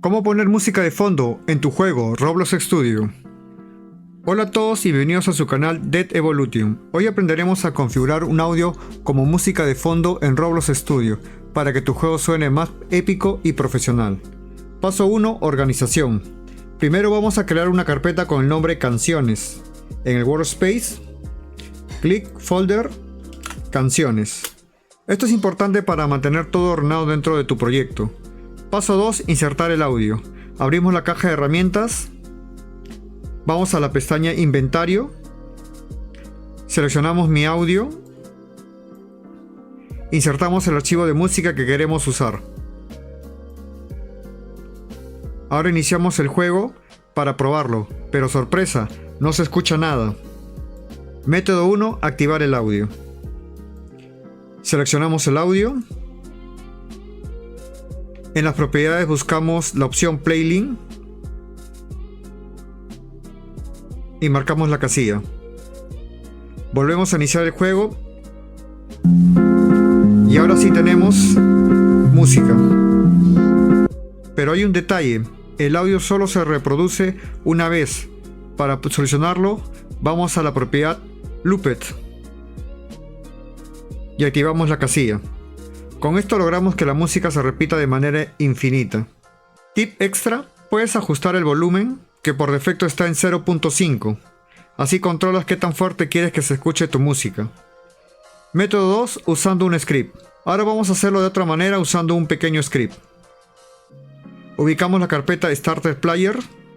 ¿Cómo poner música de fondo en tu juego Roblox Studio? Hola a todos y bienvenidos a su canal Dead Evolution. Hoy aprenderemos a configurar un audio como música de fondo en Roblox Studio para que tu juego suene más épico y profesional. Paso 1. Organización. Primero vamos a crear una carpeta con el nombre Canciones. En el Workspace, clic Folder, Canciones. Esto es importante para mantener todo ordenado dentro de tu proyecto. Paso 2. Insertar el audio. Abrimos la caja de herramientas. Vamos a la pestaña Inventario. Seleccionamos Mi audio. Insertamos el archivo de música que queremos usar. Ahora iniciamos el juego para probarlo, pero sorpresa, no se escucha nada. Método 1. Activar el audio. Seleccionamos el audio. En las propiedades buscamos la opción Playlink y marcamos la casilla. Volvemos a iniciar el juego y ahora sí tenemos música. Pero hay un detalle, el audio solo se reproduce una vez. Para solucionarlo, vamos a la propiedad Looped y activamos la casilla. Con esto logramos que la música se repita de manera infinita. Tip extra, puedes ajustar el volumen, que por defecto está en 0.5. Así controlas qué tan fuerte quieres que se escuche tu música. Método 2, usando un script. Ahora vamos a hacerlo de otra manera usando un pequeño script. Ubicamos la carpeta Starter Player.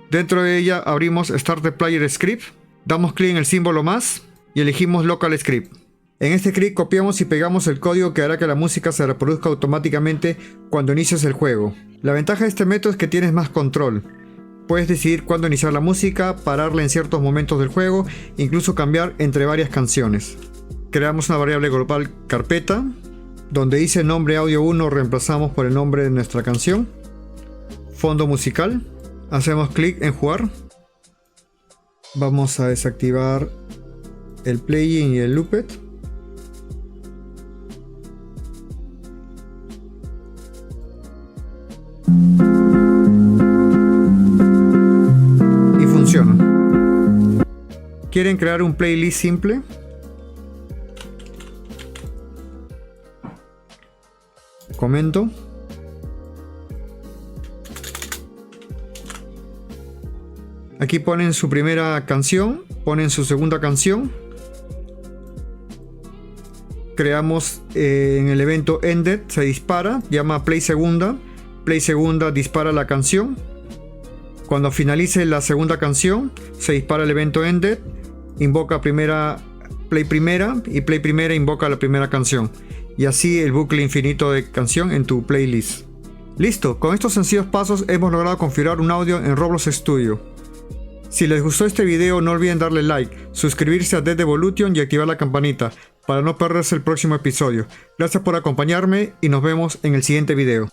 Dentro de ella abrimos Starter Player Script. Damos clic en el símbolo más y elegimos Local Script. En este script copiamos y pegamos el código que hará que la música se reproduzca automáticamente cuando inicies el juego. La ventaja de este método es que tienes más control. Puedes decidir cuándo iniciar la música, pararla en ciertos momentos del juego, incluso cambiar entre varias canciones. Creamos una variable global carpeta, donde dice nombre audio 1 reemplazamos por el nombre de nuestra canción. Fondo musical. Hacemos clic en jugar. Vamos a desactivar el plugin y el looped. Y funciona. ¿Quieren crear un playlist simple? Comento. Aquí ponen su primera canción, ponen su segunda canción. Creamos en el evento Ended, se dispara, llama Play Segunda. Play Segunda dispara la canción. Cuando finalice la segunda canción, se dispara el evento Ended, invoca Play Primera y Play Primera invoca la primera canción. Y así el bucle infinito de canción en tu playlist. Listo, con estos sencillos pasos hemos logrado configurar un audio en Roblox Studio. Si les gustó este video no olviden darle like, suscribirse a Dead Evolution y activar la campanita para no perderse el próximo episodio. Gracias por acompañarme y nos vemos en el siguiente video.